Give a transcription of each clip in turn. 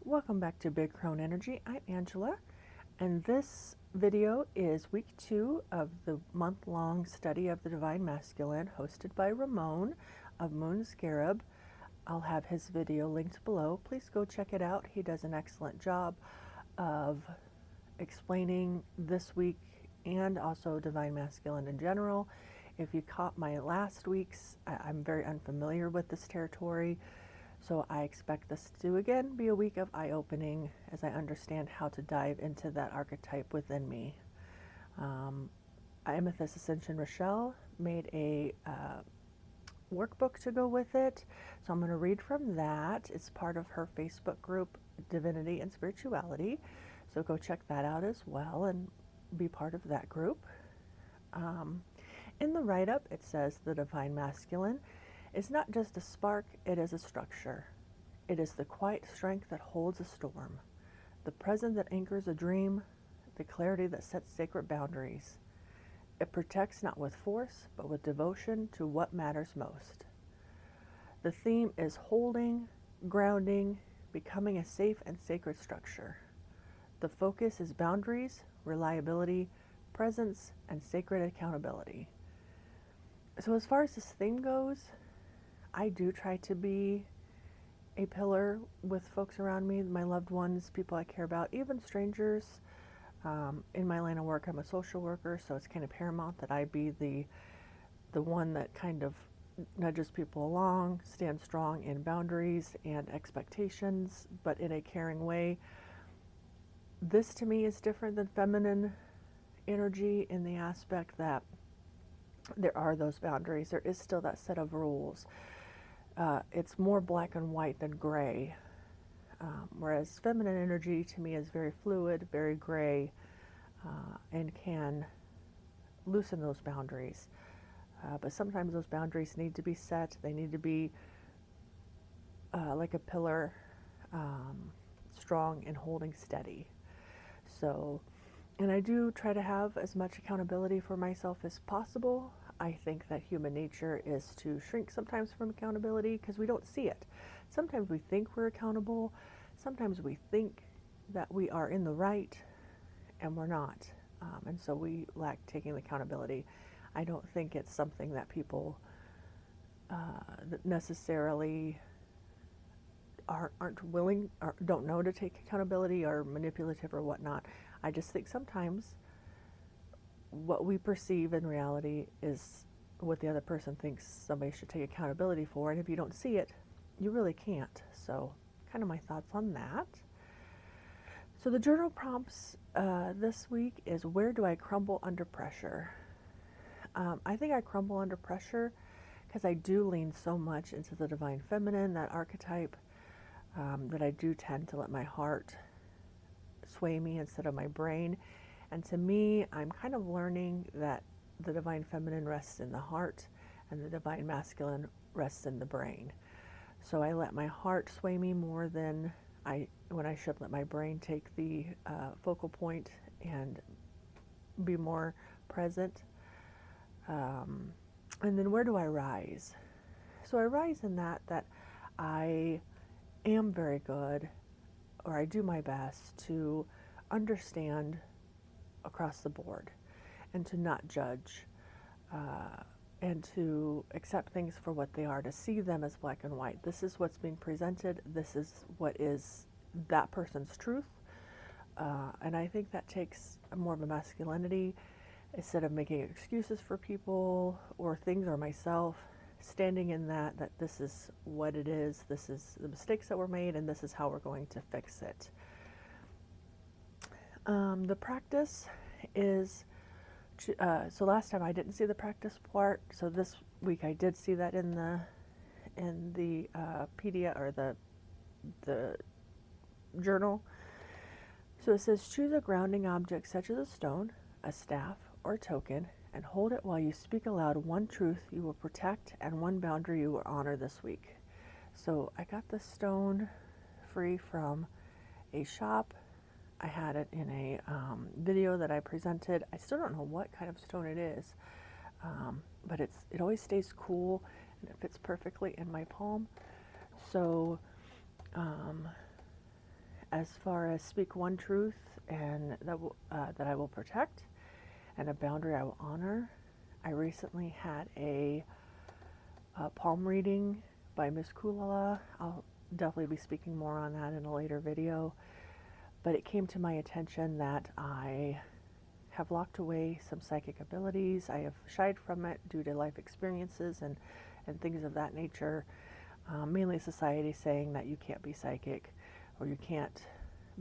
Welcome back to Big Crone Energy. I'm Angela, and this video is week 2 of the month-long study of the Divine Masculine, hosted by Ramon of Moon Scarab. I'll have his video linked below. Please go check it out. He does an excellent job of explaining this week and also Divine Masculine in general. If you caught my last week's, I'm very unfamiliar with this territory. So I expect this to again be a week of eye-opening as I understand how to dive into that archetype within me. Amethyst Ascension Rochelle made a workbook to go with it, so I'm going to read from that. It's part of her Facebook group, Divinity and Spirituality, so go check that out as well and be part of that group. In the write-up, it says the Divine Masculine is not just a spark, it is a structure. It is the quiet strength that holds a storm, the present that anchors a dream, the clarity that sets sacred boundaries. It protects not with force, but with devotion to what matters most. The theme is holding, grounding, becoming a safe and sacred structure. The focus is boundaries, reliability, presence, and sacred accountability. So as far as this theme goes, I do try to be a pillar with folks around me, my loved ones, people I care about, even strangers. In my line of work, I'm a social worker, so it's kind of paramount that I be the one that kind of nudges people along, stands strong in boundaries and expectations, but in a caring way. This to me is different than feminine energy in the aspect that there are those boundaries. There is still that set of rules. It's more black and white than gray, whereas feminine energy to me is very fluid, very gray, and can loosen those boundaries. But sometimes those boundaries need to be set. They need to be like a pillar, strong and holding steady. So, and I do try to have as much accountability for myself as possible. I think that human nature is to shrink sometimes from accountability because we don't see it. Sometimes we think we're accountable. Sometimes we think that we are in the right and we're not. And so we lack taking accountability. I don't think it's something that people that necessarily aren't willing or don't know to take accountability or manipulative or whatnot. I just think sometimes what we perceive in reality is what the other person thinks somebody should take accountability for, and if you don't see it, you really can't. So kind of my thoughts on that. So the journal prompts this week is, where do I crumble under pressure? I think I crumble under pressure because I do lean so much into the divine feminine, that archetype, that I do tend to let my heart sway me instead of my brain. And to me, I'm kind of learning that the divine feminine rests in the heart and the divine masculine rests in the brain. So I let my heart sway me more than when I should let my brain take the focal point and be more present. And then where do I rise? So I rise in that I am very good, or I do my best to understand across the board and to not judge, and to accept things for what they are, to see them as black and white. This is what's being presented. This is what is that person's truth. And I think that takes more of a masculinity, instead of making excuses for people or things or myself, standing in that this is what it is, this is the mistakes that were made, and this is how we're going to fix it. The practice is, so last time I didn't see the practice part, so this week I did see that in the PDF or the journal. So it says, choose a grounding object such as a stone, a staff, or a token, and hold it while you speak aloud one truth you will protect and one boundary you will honor this week. So I got the stone free from a shop. I had it in a video that I presented. I still don't know what kind of stone it is, but it always stays cool and it fits perfectly in my palm. So as far as speak one truth and that I will protect, and a boundary I will honor. I recently had a palm reading by Miss Kulala. I'll definitely be speaking more on that in a later video. But it came to my attention that I have locked away some psychic abilities. I have shied from it due to life experiences and things of that nature. Mainly society saying that you can't be psychic or you can't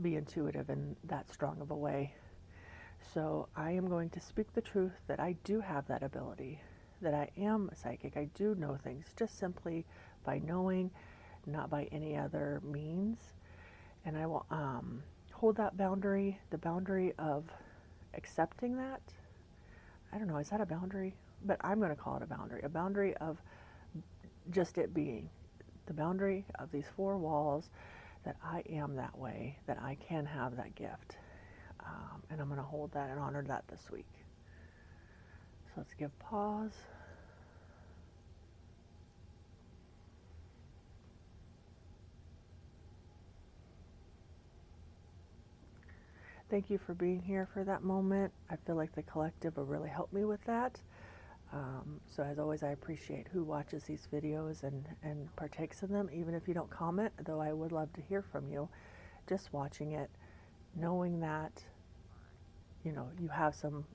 be intuitive in that strong of a way. So I am going to speak the truth that I do have that ability, that I am a psychic. I do know things just simply by knowing, not by any other means. And I will hold that boundary, the boundary of accepting that. I don't know, is that a boundary? But I'm going to call it a boundary of just it being. The boundary of these four walls, that I am that way, that I can have that gift. And I'm going to hold that and honor that this week. So let's give pause. Thank you for being here for that moment. I feel like the collective will really help me with that. So as always, I appreciate who watches these videos and partakes in them, even if you don't comment, though I would love to hear from you. Just watching it, knowing that, you know, you have some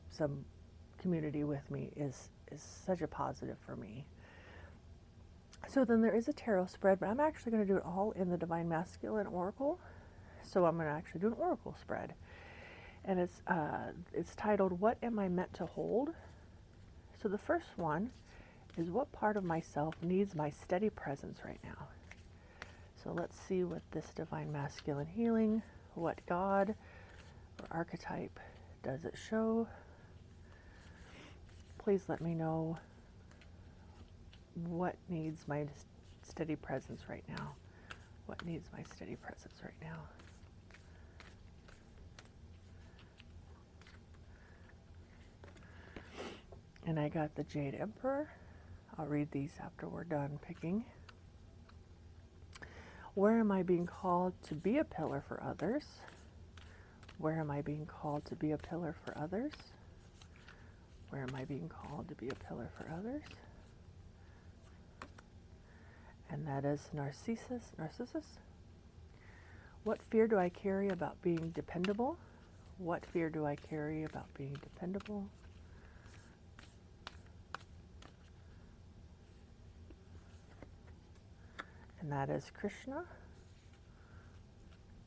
community with me is such a positive for me. So then there is a tarot spread, but I'm actually going to do it all in the Divine Masculine Oracle. So I'm going to actually do an Oracle spread. And it's titled, What Am I Meant to Hold? So the first one is, what part of myself needs my steady presence right now? So let's see what this Divine Masculine healing, what God or archetype does it show? Please let me know what needs my steady presence right now. What needs my steady presence right now? And I got the Jade Emperor. I'll read these after we're done picking. Where am I being called to be a pillar for others? Where am I being called to be a pillar for others? Where am I being called to be a pillar for others? And that is Narcissus. What fear do I carry about being dependable? What fear do I carry about being dependable? And that is Krishna.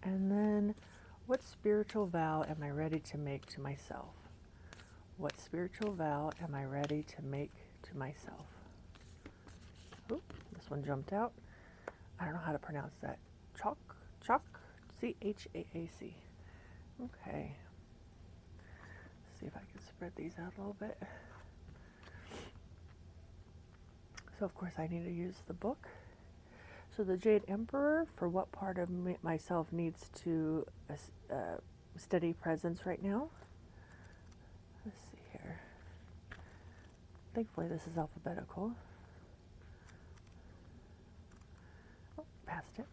And then, what spiritual vow am I ready to make to myself? What spiritual vow am I ready to make to myself? Oh, this one jumped out. I don't know how to pronounce that. Chalk, C-H-A-A-C. Okay. Let's see if I can spread these out a little bit. So, of course, I need to use the book. So the Jade Emperor, for what part of myself needs to steady presence right now? Let's see here. Thankfully, this is alphabetical. Oh, passed it.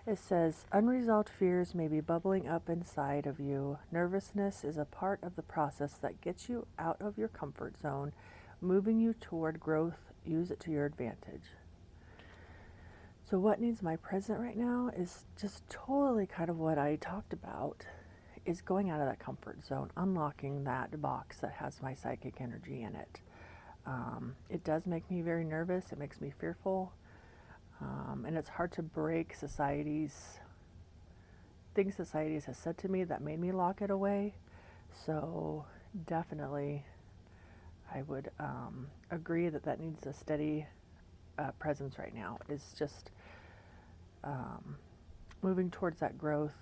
It says, unresolved fears may be bubbling up inside of you. Nervousness is a part of the process that gets you out of your comfort zone, moving you toward growth. Use it to your advantage. So what needs my present right now is just totally kind of what I talked about, is going out of that comfort zone, unlocking that box that has my psychic energy in it. It does make me very nervous. It makes me fearful. And it's hard to break things society has said to me that made me lock it away. So definitely I would agree that needs a steady presence right now. Is just moving towards that growth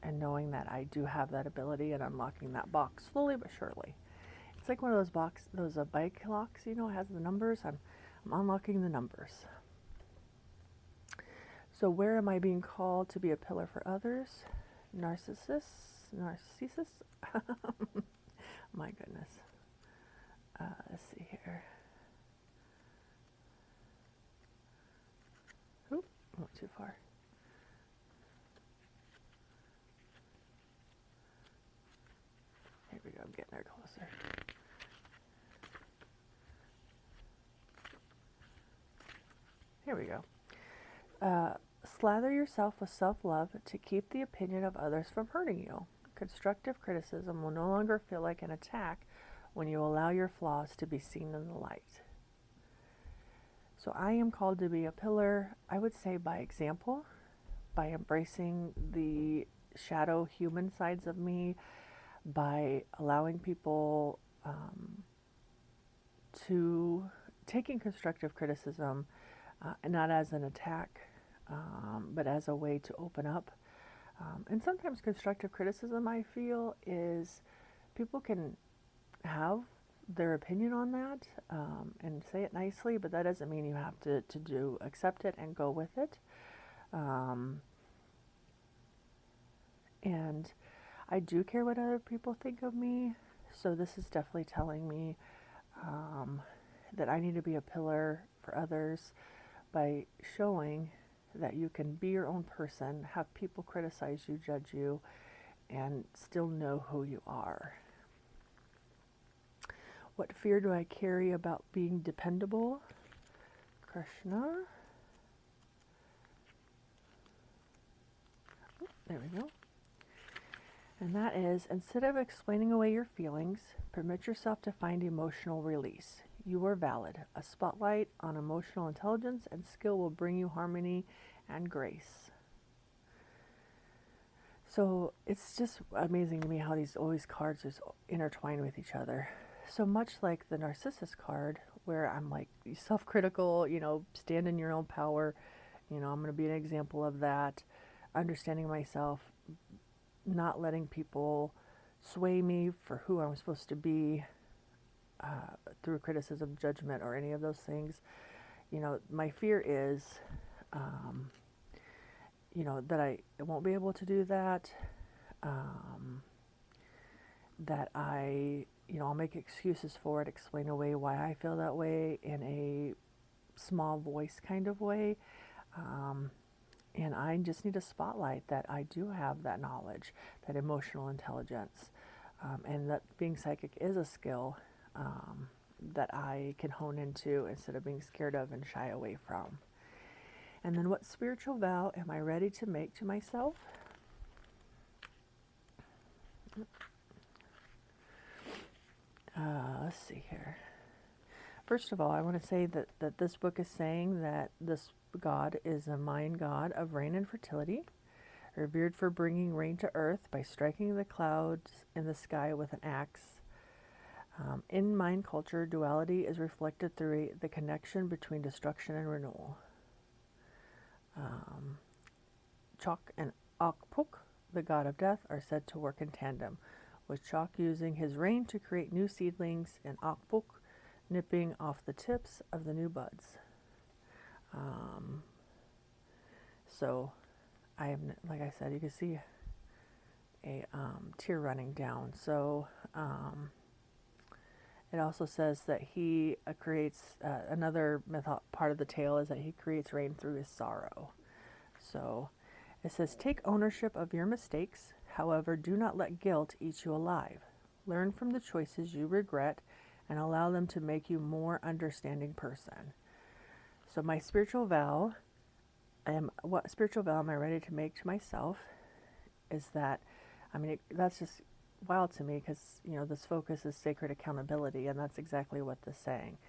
and knowing that I do have that ability and unlocking that box slowly but surely. It's like one of those bike locks, you know, it has the numbers. I'm unlocking the numbers. So where am I being called to be a pillar for others? Narcissus? My goodness. Let's see here. Oop, went too far. getting there closer. Here we go. Slather yourself with self-love to keep the opinion of others from hurting you. Constructive criticism will no longer feel like an attack when you allow your flaws to be seen in the light. So I am called to be a pillar, I would say by example, by embracing the shadow human sides of me, by allowing people to taking constructive criticism not as an attack, but as a way to open up. And sometimes constructive criticism, I feel, is people can have their opinion on that and say it nicely, but that doesn't mean you have to accept it and go with it. And I do care what other people think of me, so this is definitely telling me that I need to be a pillar for others by showing that you can be your own person, have people criticize you, judge you, and still know who you are. What fear do I carry about being dependable? Krishna. There we go. And that is, instead of explaining away your feelings, permit yourself to find emotional release. You are valid. A spotlight on emotional intelligence and skill will bring you harmony and grace. So it's just amazing to me how these always cards just intertwine with each other. So much like the narcissist card, where I'm like self-critical, stand in your own power. I'm going to be an example of that. Understanding myself, not letting people sway me for who I'm supposed to be through criticism, judgment, or any of those things. My fear is, that I won't be able to do that, that I'll make excuses for it, explain away why I feel that way in a small voice kind of way. And I just need a spotlight that I do have that knowledge, that emotional intelligence, and that being psychic is a skill that I can hone into instead of being scared of and shy away from. And then what spiritual vow am I ready to make to myself? Let's see here. First of all, I want to say that this book is saying that this God is a mind god of rain and fertility, revered for bringing rain to earth by striking the clouds in the sky with an axe. In mind culture, duality is reflected through the connection between destruction and renewal. Chok and Akpuk, the god of death, are said to work in tandem, with Chok using his rain to create new seedlings and Akpuk nipping off the tips of the new buds. So I have, like I said, you can see a tear running down. So it also says that he creates, another part of the tale is that he creates rain through his sorrow. So it says, take ownership of your mistakes. However, do not let guilt eat you alive. Learn from the choices you regret and allow them to make you a more understanding person. So my spiritual vow, what spiritual vow am I ready to make to myself is that, that's just wild to me because, this focus is sacred accountability, and that's exactly what this is saying.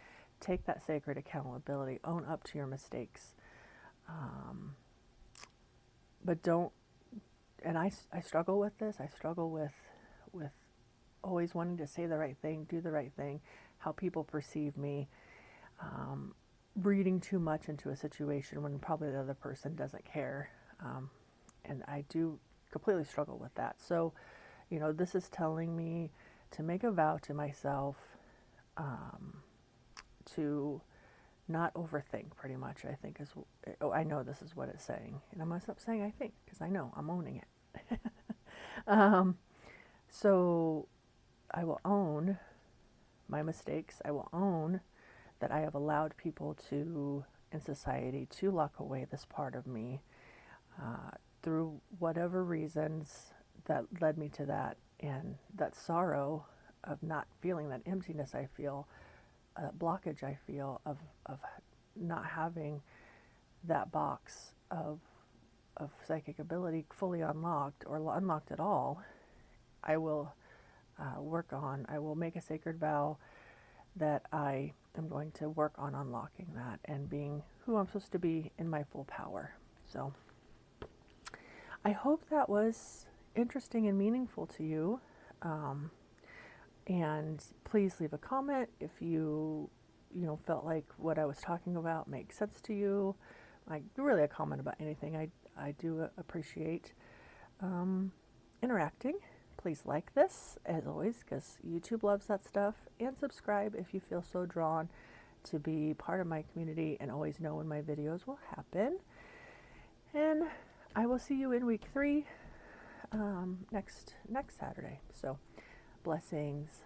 Take that sacred accountability, own up to your mistakes. But don't, and I struggle with this. I struggle with always wanting to say the right thing, do the right thing, how people perceive me, reading too much into a situation when probably the other person doesn't care. And I do completely struggle with that. So, this is telling me to make a vow to myself to not overthink, pretty much, I think is, I know this is what it's saying. And I'm going to stop saying I think, because I know, I'm owning it. So I will own my mistakes. I will own that I have allowed people in society to lock away this part of me through whatever reasons that led me to that. And that sorrow of not feeling that emptiness I feel, blockage I feel of not having that box of psychic ability fully unlocked or unlocked at all, I will I will make a sacred vow that I am going to work on unlocking that and being who I'm supposed to be in my full power. So I hope that was interesting and meaningful to you. And please leave a comment if felt like what I was talking about makes sense to you. Like really a comment about anything. I do appreciate interacting. Please like this as always because YouTube loves that stuff, and subscribe if you feel so drawn to be part of my community and always know when my videos will happen. And I will see you in week 3 next Saturday. So blessings.